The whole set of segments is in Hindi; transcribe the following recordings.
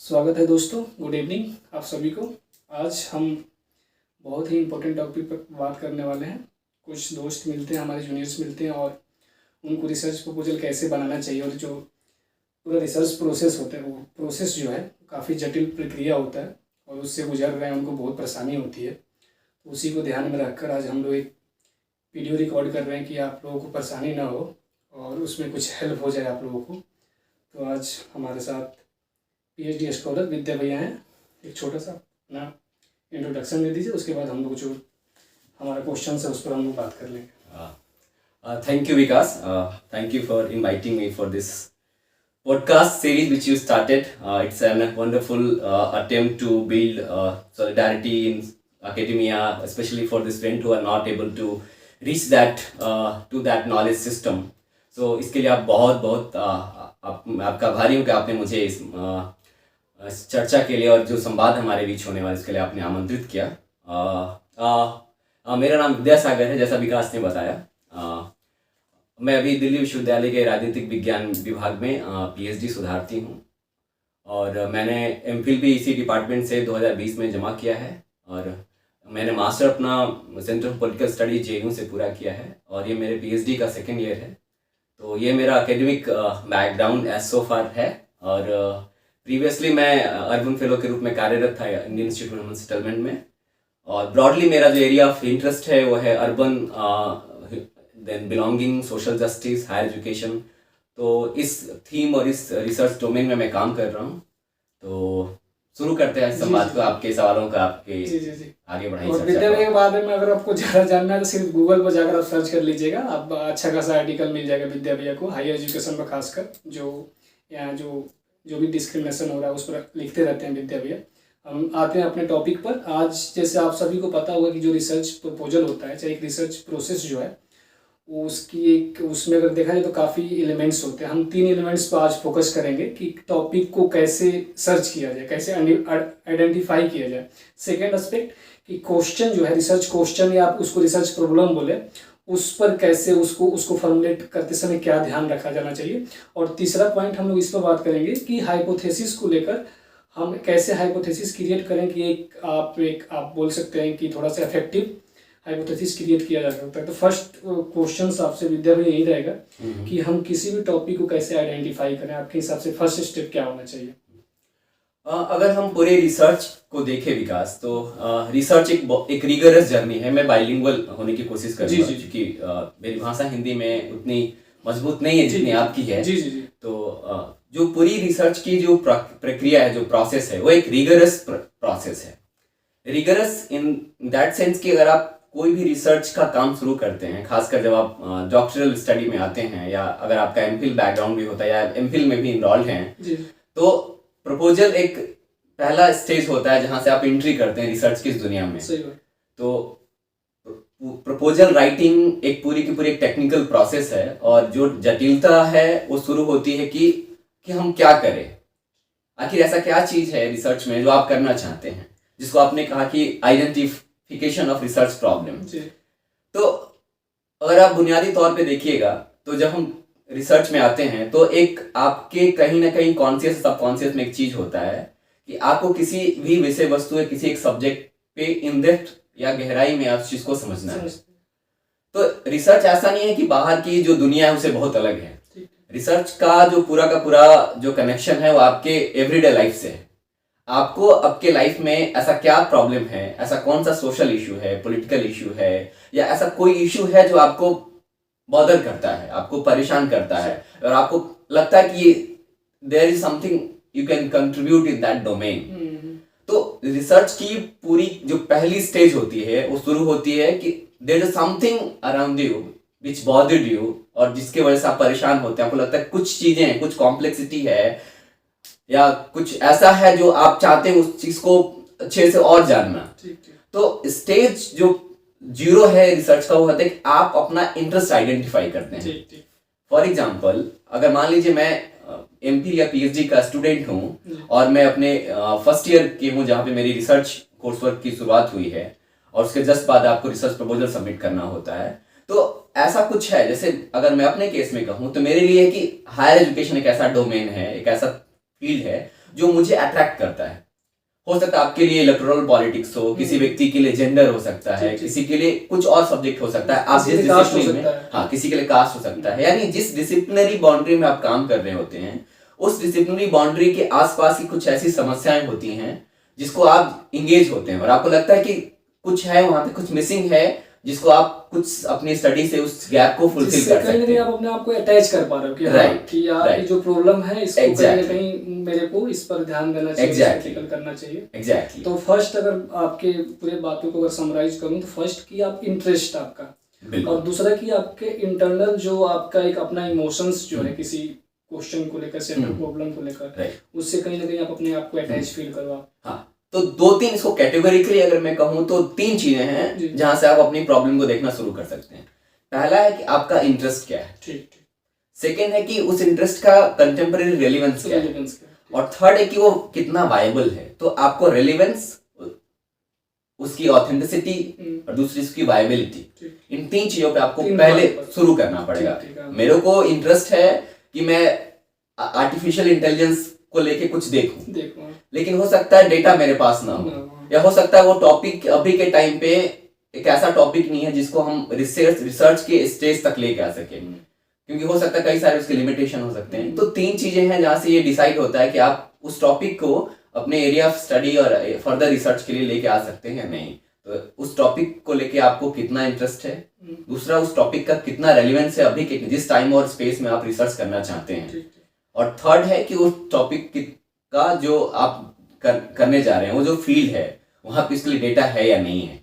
स्वागत है दोस्तों। गुड इवनिंग आप सभी को। आज हम बहुत ही इम्पोर्टेंट टॉपिक पर बात करने वाले हैं। कुछ दोस्त मिलते हैं, हमारे जूनियर्स मिलते हैं और उनको रिसर्च प्रपोजल कैसे बनाना चाहिए और जो पूरा रिसर्च प्रोसेस होता है वो प्रोसेस जो है काफ़ी जटिल प्रक्रिया होता है और उससे गुजर रहे हैं, उनको बहुत परेशानी होती है। तो उसी को ध्यान में रखकर आज हम लोग एक वीडियो रिकॉर्ड कर रहे हैं कि आप लोगों को परेशानी ना हो और उसमें कुछ हेल्प हो जाए आप लोगों को। तो आज हमारे साथ PhD स्कॉलर विद्या भैया हैं। एक छोटा सा अपना इंट्रोडक्शन दे दीजिए, उसके बाद हम लोग जो हमारा क्वेश्चन है उस पर हम लोग बात कर लेंगे। Thank you, Vikas. Thank you for inviting me for this podcast series which you started. It's a wonderful attempt to build solidarity in academia, especially for the students who are not able to reach that to that knowledge system. So इसके लिए आप बहुत आपका आभारी हूँ कि आपने मुझे इस चर्चा के लिए और जो संवाद हमारे बीच होने वाले इसके लिए आपने आमंत्रित किया। मेरा नाम विद्यासागर है, जैसा विकास ने बताया। मैं अभी दिल्ली विश्वविद्यालय के राजनीतिक विज्ञान विभाग में PhD शोधार्थी हूँ और मैंने MPhil भी इसी डिपार्टमेंट से 2020 में जमा किया है और मैंने मास्टर अपना centre of political study JNU से पूरा किया है और ये मेरे PhD का सेकेंड ईयर है। तो ये मेरा एकेडमिक बैकग्राउंड एज सो फार है और प्रीवियसली मैं अर्बन फेलो के रूप में कार्यरत था इंडियन इंस्टीट्यूट ऑफ सेटलमेंट में। और ब्रॉडली मेरा जो एरिया ऑफ इंटरेस्ट है वो है urban then belonging, social justice, higher education. तो इस थीम और इस रिसर्च डोमेन में मैं काम कर रहा हूँ। तो शुरू करते हैं इस संवाद को, आपके सवालों का आपके आगे बढ़ाइए। और विद्या भैया के बारे में अगर आपको ज़्यादा जानना है तो सिर्फ गूगल पर जाकर आप सर्च कर लीजिएगा, आप अच्छा खासा आर्टिकल मिल जाएगा विद्या भैया को। हायर एजुकेशन में खासकर जो यहाँ जो भी डिस्क्रिमिनेशन हो रहा है उस पर लिखते रहते हैं विद्या भैया। हम आते हैं अपने टॉपिक पर। आज जैसे आप सभी को पता होगा कि जो रिसर्च प्रपोजल होता है, चाहे एक रिसर्च प्रोसेस जो है उसकी एक उसमें अगर देखा जाए तो काफ़ी एलिमेंट्स होते हैं। हम 3 एलिमेंट्स पर आज फोकस करेंगे कि टॉपिक को कैसे सर्च किया जाए, कैसे आइडेंटिफाई किया जाए। सेकेंड एस्पेक्ट कि क्वेश्चन जो है, रिसर्च क्वेश्चन या आप उसको रिसर्च प्रॉब्लम बोले, उस पर कैसे उसको फॉर्मुलेट करते समय क्या ध्यान रखा जाना चाहिए। और तीसरा पॉइंट हम लोग इस पर बात करेंगे कि हाइपोथेसिस को लेकर हम कैसे हाइपोथेसिस क्रिएट करें कि एक आप बोल सकते हैं कि थोड़ा सा इफेक्टिव हाइपोथेसिस क्रिएट किया जा सकता है। तो फर्स्ट क्वेश्चन आपसे विद्या भैया यही रहेगा कि हम किसी भी टॉपिक को कैसे आइडेंटिफाई करें। आपके हिसाब से फर्स्ट स्टेप क्या होना चाहिए? अगर हम पूरे रिसर्च को देखें विकास, तो रिसर्च एक रिगरस जर्नी है। मैं बाइलिंगुअल होने की कोशिश कर रहा हूँ क्योंकि मेरी भाषा हिंदी में उतनी मजबूत नहीं है जितनी आपकी है। तो जो पूरी रिसर्च की जो प्रक्रिया है, जो प्रोसेस है, वो एक रिगरस प्रोसेस है। रिगरस इन दैट सेंस कि अगर आप कोई भी रिसर्च का काम शुरू करते हैं, खासकर जब आप डॉक्टरल स्टडी में आते हैं या अगर आपका MPhil बैकग्राउंड भी होता है या MPhil में भी इन्वॉल्व हैं, तो प्रपोजल एक पहला स्टेज होता है जहां से आप एंट्री करते हैं रिसर्च की इस दुनिया में। तो प्रपोजल राइटिंग एक पूरी की पूरी एक टेक्निकल प्रोसेस है और जो जटिलता है वो शुरू होती है कि हम क्या करें, आखिर ऐसा क्या चीज है रिसर्च में जो आप करना चाहते हैं, जिसको आपने कहा कि आइडेंटिफिकेशन ऑफ रिसर्च प्रॉब्लम। तो अगर आप बुनियादी तौर पे देखिएगा तो जब हम रिसर्च में आते हैं तो एक आपके कहीं ना कहीं कॉन्शियस सबकॉन्शियस में एक चीज होता है कि आपको किसी भी विषय वस्तु या किसी एक सब्जेक्ट पे इन डेप्थ या गहराई में आप चीज को समझना है। तो रिसर्च ऐसा नहीं है कि बाहर की जो दुनिया है उसे बहुत अलग है। रिसर्च का पूरा जो कनेक्शन है वो आपके एवरीडे लाइफ से है। आपको आपके लाइफ में ऐसा क्या प्रॉब्लम है, ऐसा कौन सा सोशल इशू है, पॉलिटिकल इशू है या ऐसा कोई इशू है जो आपको बॉदर करता है, आपको परेशान करता है और आपको लगता है कि there is something you can contribute in that domain. तो रिसर्च की पूरी जो पहली स्टेज होती है वो शुरू होती है कि there is something around you which bothered you और जिसके वजह से आप परेशान होते हैं। आपको लगता है कुछ चीजें हैं, कुछ कॉम्प्लेक्सिटी है या कुछ ऐसा है जो आप चाहते हैं उस चीज को अच्छे से और जानना। तो स्टेज जो 0 है रिसर्च का वो होता है कि आप अपना इंटरेस्ट आइडेंटिफाई करते हैं। फॉर एग्जाम्पल, अगर मान लीजिए मैं MPhil या PhD का स्टूडेंट हूँ और मैं अपने फर्स्ट ईयर की हूँ जहाँ पे मेरी रिसर्च कोर्स वर्क की शुरुआत हुई है और उसके जस्ट बाद आपको रिसर्च प्रपोजल सबमिट करना होता है। तो ऐसा कुछ है, जैसे अगर मैं अपने केस में कहूँ तो मेरे लिए कि हायर एजुकेशन एक ऐसा डोमेन है, एक ऐसा फील्ड है जो मुझे अट्रैक्ट करता है। हो सकता है आपके लिए इलेक्टोरल पॉलिटिक्स हो, किसी व्यक्ति के लिए जेंडर हो सकता है, किसी के लिए कुछ और सब्जेक्ट हो सकता है, आप जिस डिसिप्लिन में, हाँ किसी के लिए कास्ट हो सकता है, यानी जिस डिसिप्लिनरी बाउंड्री में आप काम कर रहे होते हैं उस डिसिप्लिनरी बाउंड्री के आसपास की कुछ ऐसी समस्याएं होती हैं जिसको आप इंगेज होते हैं और आपको लगता है कि कुछ है वहां पे, कुछ मिसिंग है जिसको आप कुछ अपनी स्टडी से उस गैप को फुलफिल कर सकते हैं। आप अपने आप को अटैच कर पा रहे हो कि राइट कि यार ये जो प्रॉब्लम है इसको कहीं ना कहीं मेरे को इस पर ध्यान देना चाहिए, प्रैक्टिकल करना चाहिए। एग्जैक्टली। तो फर्स्ट अगर आपके पूरे बातों को अगर समराइज करूं तो फर्स्ट की आप इंटरेस्ट आपका, और दूसरा की आपके इंटरनल जो आपका एक अपना इमोशंस जो है किसी क्वेश्चन को लेकर, सेंट्रल प्रॉब्लम को लेकर, उससे कहीं ना कहीं आप अपने आप को अटैच फील करवा। हाँ, तो 2-3 इसको कैटेगोरिकली अगर मैं कहूँ तो 3 चीजें हैं जहां से आप अपनी प्रॉब्लम को देखना शुरू कर सकते हैं। पहला है कि आपका इंटरेस्ट क्या है, ठीक। सेकेंड है कि उस इंटरेस्ट का कंटेम्पररी रेलिवेंस क्या है, और थर्ड है कि वो कितना वायबल है। तो आपको रेलिवेंस, उसकी ऑथेंटिसिटी और दूसरी उसकी वायबिलिटी, इन 3 चीजों पे आपको पहले शुरू करना पड़ेगा। मेरे को इंटरेस्ट है कि मैं आर्टिफिशियल इंटेलिजेंस को लेके कुछ देखूं, लेकिन हो सकता है डेटा मेरे पास ना हो, या हो सकता है वो टॉपिक अभी के टाइम पे एक ऐसा टॉपिक नहीं है जिसको हम रिसर्च के स्टेज तक लेके आ सके, क्योंकि हो सकता है कई सारे उसके लिमिटेशन हो सकते हैं। तो 3 चीजें हैं जहां से ये डिसाइड होता है कि आप उस टॉपिक को अपने एरिया ऑफ स्टडी और फर्दर रिसर्च के लिए लेके आ सकते हैं या नहीं। तो उस टॉपिक को लेके आपको कितना इंटरेस्ट है, दूसरा उस टॉपिक का कितना रेलिवेंस है अभी के जिस टाइम और स्पेस में आप रिसर्च करना चाहते हैं, और थर्ड है कि उस टॉपिक का जो आप करने जा रहे हैं वो जो फील्ड है वहां पे इसके लिए डेटा है या नहीं है।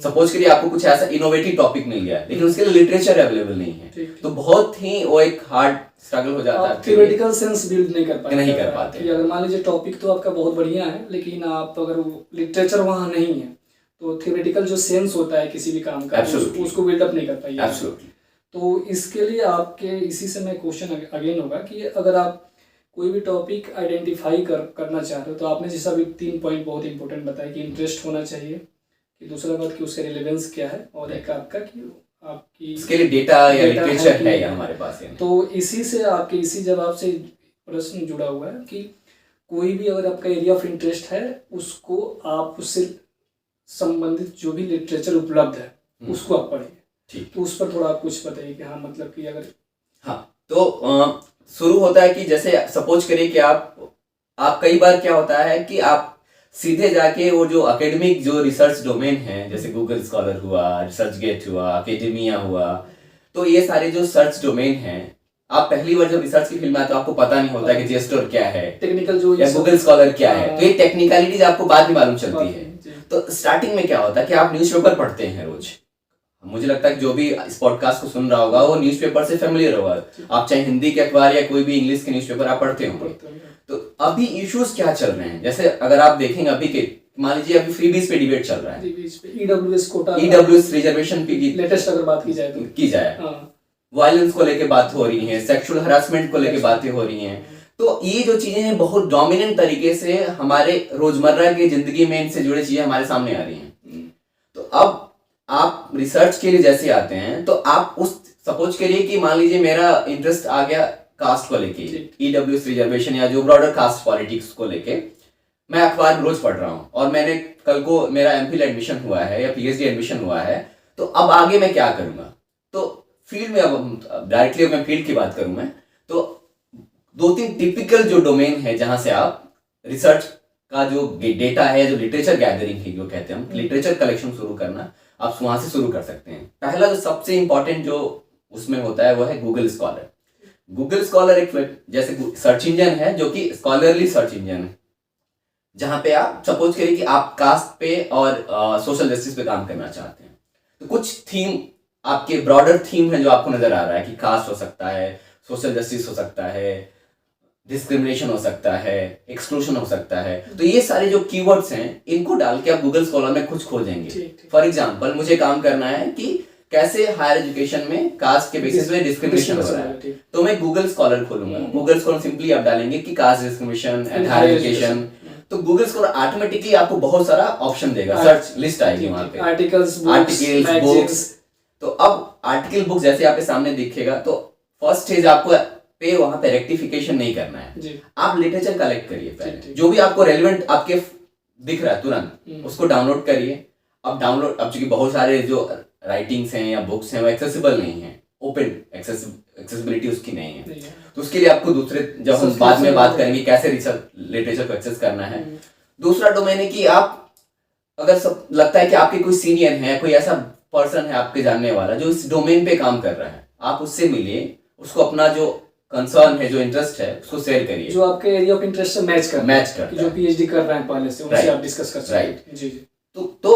सपोज करिए आपको कुछ ऐसा इनोवेटिव टॉपिक मिल गया लेकिन उसके लिए लिटरेचर अवेलेबल नहीं है, तो बहुत ही वो एक हार्ड स्ट्रगल हो जाता है। थ्योरेटिकल सेंस बिल्ड नहीं कर पाते कि अगर मान लीजिए टॉपिक तो आपका बहुत बढ़िया है लेकिन आप अगर लिटरेचर वहां नहीं है तो थ्योरेटिकल जो सेंस होता है किसी भी काम का उसको बिल्डअप नहीं कर पाइए। तो इसके लिए आपके इसी से मैं क्वेश्चन अगेन होगा कि अगर आप कोई भी टॉपिक आइडेंटिफाई करना चाह रहे हो तो आपने जैसा भी 3 पॉइंट बहुत इंपॉर्टेंट बताया कि इंटरेस्ट होना चाहिए, कि दूसरा बात कि उसका रिलेवेंस क्या है, और एक आपका कि आपकी इसके लिए डेटा या लिटरेचर है या हमारे पास है। तो इसी से आपके इसी जवाब से प्रश्न जुड़ा हुआ है कि कोई भी अगर आपका एरिया ऑफ इंटरेस्ट है उसको आप उससे संबंधित जो भी लिटरेचर उपलब्ध है उसको आप पढ़िए। ठीक, तो उस पर थोड़ा आप कुछ बताइए कि हाँ मतलब कि अगर तो शुरू होता है कि जैसे सपोज करिए कि आप कई बार क्या होता है कि आप सीधे जाके वो जो एकेडमिक जो रिसर्च डोमेन है जैसे गूगल स्कॉलर हुआ, रिसर्चगेट हुआ, एकेडेमिया हुआ, तो ये सारे जो सर्च डोमेन हैं आप पहली बार जब रिसर्च की फील्ड में आते हो आपको पता नहीं होता कि जेस्टोर क्या है, टेक्निकल जो या गूगल स्कॉलर क्या है, तो ये टेक्निकलिटीज आपको बाद में मालूम चलती है। तो स्टार्टिंग में क्या होता है कि आप न्यूज़पेपर पढ़ते हैं रोज। मुझे लगता है कि जो भी इस पॉडकास्ट को सुन रहा होगा वो न्यूज़पेपर से फेमिलियर होगा, आप चाहे हिंदी के अखबार या कोई भी इंग्लिश के न्यूज़पेपर आप पढ़ते होंगे। तो अभी इश्यूज क्या चल रहे हैं, जैसे अगर आप देखेंगे अभी के मान लीजिए अभी फ्रीबीज पे डिबेट चल रहा है, ईडब्ल्यूएस कोटा, ईडब्ल्यूएस रिजर्वेशन पे लेटेस्ट अगर बात की जाए वायलेंस को लेके बात हो रही है, सेक्सुअल हरासमेंट को लेके बातें हो रही हैं। तो ये जो चीजें हैं बहुत डोमिनेंट तरीके से हमारे रोजमर्रा की जिंदगी में इनसे जुड़ी चीजें हमारे सामने आ रही हैं। तो अब आप रिसर्च के लिए जैसे आते हैं तो आप उस सपोज करिए कि मान लीजिए मेरा इंटरेस्ट आ गया कास्ट को लेके, ईडब्ल्यूएस रिजर्वेशन या जो ब्रॉडर कास्ट पॉलिटिक्स को लेके मैं अखबार रोज पढ़ रहा हूँ, और मैंने कल को मेरा एमफिल एडमिशन हुआ है या पीएचडी एडमिशन हुआ है, तो अब आगे मैं क्या करूंगा। तो फील्ड में अब डायरेक्टली मैं फील्ड की बात करूं मैं तो 2-3 टिपिकल जो डोमेन है जहां से आप रिसर्च का जो डेटा है, जो लिटरेचर गैदरिंग है, जो कहते हैं हम लिटरेचर कलेक्शन शुरू करना, आप वहां से शुरू कर सकते हैं। पहला जो सबसे इंपॉर्टेंट जो उसमें होता है वो है गूगल स्कॉलर। गूगल स्कॉलर एक जैसे सर्च इंजन है जो कि स्कॉलरली सर्च इंजन है, जहां पे आप सपोज करिए कि आप कास्ट पे और सोशल जस्टिस पे काम करना चाहते हैं, तो कुछ थीम आपके ब्रॉडर थीम है जो आपको नजर आ रहा है कि कास्ट हो सकता है, सोशल जस्टिस हो सकता है, डिस्क्रिमिनेशन हो सकता है, एक्सक्लूजन हो सकता है। तो ये सारे जो कीवर्ड्स हैं इनको डाल के आप गूगल स्कॉलर में कुछ खोजेंगे। फॉर एग्जांपल मुझे काम करना है कि कैसे हायर एजुकेशन में कास्ट के बेसिस पे डिस्क्रिमिनेशन हो रहा है, तो मैं गूगल स्कॉलर खोलूंगा। गूगल स्कॉलर सिंपली आप डालेंगे कि caste discrimination and higher education, तो गूगल स्कॉलर ऑटोमेटिकली आपको बहुत सारा ऑप्शन देगा, सर्च लिस्ट आएगी वहां पे, आर्टिकल्स, बुक्स। तो अब आर्टिकल बुक जैसे आपके सामने दिखेगा तो फर्स्ट स्टेज आपको पे वहां पे रेक्टिफिकेशन नहीं करना है। जी आप लिटरेचर कलेक्ट करिए ठीक, पहले, ठीक। जो भी आपको रेलिवेंट आपके दिख रहा है तुरंत उसको डाउनलोड करिए। अब चूंकि बहुत सारे जो राइटिंग्स हैं या बुक्स हैं वो एक्सेसिबल नहीं है, ओपन एक्सेसिबिलिटी उसकी नहीं है, नहीं है। तो उसके लिए आपको दूसरे, जब हम बाद में बात करेंगे कैसे रिसर्च लिटरेचर को एक्सेस करना है। दूसरा डोमेन है कि आप अगर सब लगता है कि आपके कोई सीनियर है, कोई ऐसा पर्सन है आपके जानने वाला जो इस डोमेन पे काम कर रहा है, आप उससे मिलिए, उसको अपना जो कंसर्न है, जो इंटरेस्ट है उसको शेयर करिए, जो आपके एरिया ऑफ इंटरेस्ट से मैच करता है, जो पीएचडी कर रहे हैं पहले से, उनसे आप डिस्कस कर सकते हैं। जी जी। तो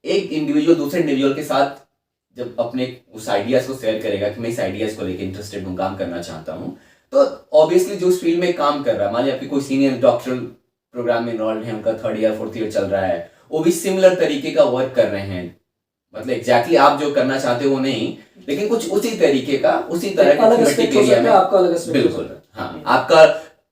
एक इंडिविजुअल दूसरे इंडिविजुअल के साथ जब अपने उस आइडियाज को शेयर करेगा कि मैं इस आइडियाज को लेकर इंटरेस्टेड हूँ, काम करना चाहता हूँ, तो ऑब्वियसली जो उस फील्ड में काम कर रहा है, मान लीजिए आपकी कोई सीनियर डॉक्टरल प्रोग्राम में इन्वॉल्व है, उनका 3rd ईयर 4th ईयर चल रहा है, वो भी सिमिलर तरीके का वर्क कर रहे हैं, मतलब एग्जैक्टली आप जो करना चाहते हो वो नहीं, लेकिन कुछ उसी तरीके का, उसी तरह के थीमेटिक एरिया में आपका अलग एस्पेक्ट हो बिल्कुल, हाँ, आपका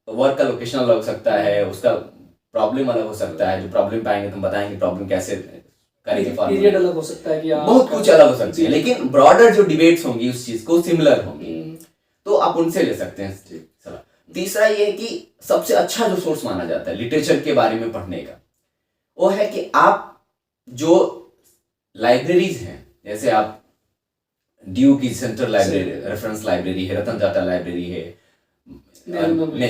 वर्क का लोकेशन अलग हो सकता है, उसका प्रॉब्लम अलग हो सकता है, जो प्रॉब्लम पाएंगे तुम बताएंगे प्रॉब्लम कैसे करेंगे, पीरियड अलग हो सकता है कि बहुत कुछ अलग हो सकती है, लेकिन ब्रॉडर जो डिबेट्स होंगी उस चीज को सिमिलर होंगी, तो आप उनसे ले सकते हैं सलाह। तीसरा ये है कि सबसे अच्छा जो सोर्स माना जाता है लिटरेचर के बारे में पढ़ने का, वो है कि आप जो लाइब्रेरीज हैं, जैसे आप ड्यू की सेंट्रल लाइब्रेरी, रेफरेंस लाइब्रेरी है, रतन टाटा लाइब्रेरी है,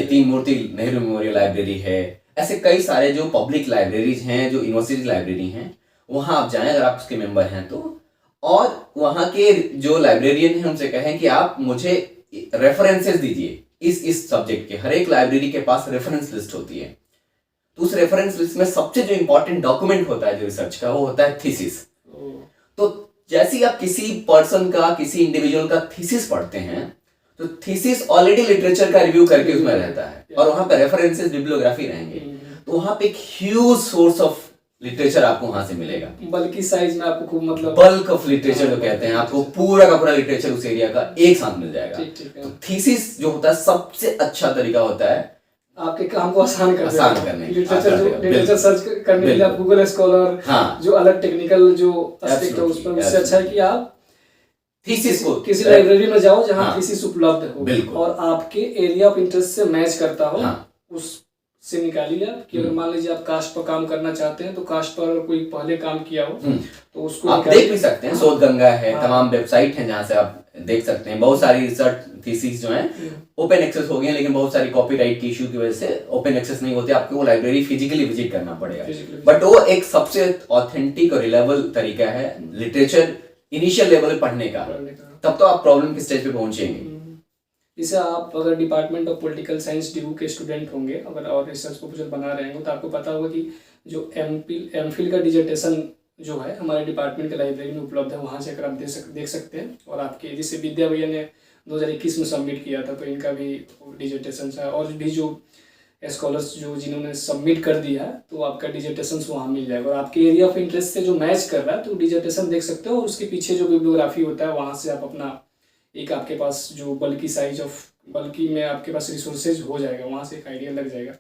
तीन मूर्ति नेहरू मेमोरियल लाइब्रेरी है, ऐसे कई सारे जो पब्लिक लाइब्रेरीज हैं, जो यूनिवर्सिटी लाइब्रेरी हैं, वहां आप जाएं अगर आप उसके मेंबर हैं तो, और वहां के जो लाइब्रेरियन हैं उनसे कहें कि आप मुझे रेफरेंसेस दीजिए इस सब्जेक्ट के। हर एक लाइब्रेरी के पास रेफरेंस लिस्ट होती है, तो उस रेफरेंस लिस्ट में सबसे जो इंपॉर्टेंट डॉक्यूमेंट होता है जो रिसर्च का, वो होता है थीसिस। तो जैसे ही आप किसी पर्सन का, किसी इंडिविजुअल का थीसिस पढ़ते हैं, तो थीसिस ऑलरेडी लिटरेचर का रिव्यू करके उसमें रहता है, और वहां पर रेफरेंसेस, बिब्लियोग्राफी रहेंगे, तो वहां पे एक ह्यूज सोर्स ऑफ लिटरेचर आपको वहां से मिलेगा। बल्कि साइज में आपको खूब, मतलब बल्क ऑफ लिटरेचर जो कहते हैं, आपको पूरा का पूरा लिटरेचर उस एरिया का एक साथ मिल जाएगा। तो थीसिस जो होता है सबसे अच्छा तरीका होता है आपके काम को आसान करने लिटरेचर सर्च करने के लिए आप गूगल स्कॉलर, हाँ, जो अलग टेक्निकल जो एस्पेक्ट है उस पर, उससे अच्छा है कि आप थीसिस को किसी लाइब्रेरी में जाओ जहाँ थीसिस उपलब्ध हो और आपके एरिया ऑफ इंटरेस्ट से मैच करता हो, उससे निकालिए आप। कि अगर मान लीजिए आप कास्ट पर काम करना चाहते हैं, तो कास्ट पर कोई पहले काम किया हो तो उसको आप देख भी सकते हैं। शोध गंगा है, तमाम वेबसाइट हैं जहाँ से आप देख सकते हैं। बहुत सारी रिसर्च थीसिस जो हैं ओपन एक्सेस हो गए हैं, लेकिन बहुत सारी कॉपीराइट की इशू की वजह से ओपन एक्सेस नहीं होते, आपको वो लाइब्रेरी फिजिकली विजिट करना पड़ेगा। बट वो एक सबसे ऑथेंटिक और रिलायबल तरीका है लिटरेचर इनिशियल लेवल पे पढ़ने का, तब तो आप प्रॉब्लम के स्टेज पे पहुंचेंगे। जैसे आप अगर department of political science due के स्टूडेंट होंगे अगर, और रिसर्च प्रपोजल बना रहे होंगे, तो आपको पता होगा कि जो एमफिल का डिजर्टेशन जो है हमारे डिपार्टमेंट के लाइब्रेरी में उपलब्ध है, वहाँ से अगर आप देख सकते हैं। और आपके जैसे विद्या भैया ने 2021 में सबमिट किया था, तो इनका भी डिजर्टेशन है, और भी जो स्कॉलर्स जो जिन्होंने सबमिट कर दिया है, तो आपका डिजर्टेशन वहाँ मिल जाएगा। और आपके एरिया ऑफ इंटरेस्ट से जो मैच कर रहा है, तो डिजर्टेशन देख सकते हो, और उसके पीछे जो बिब्लियोग्राफी होता है वहाँ से आप अपना एक, आपके पास जो बल्कि साइज ऑफ, बल्कि में आपके पास रिसोर्सेज हो जाएगा, वहाँ से एक आइडिया लग जाएगा।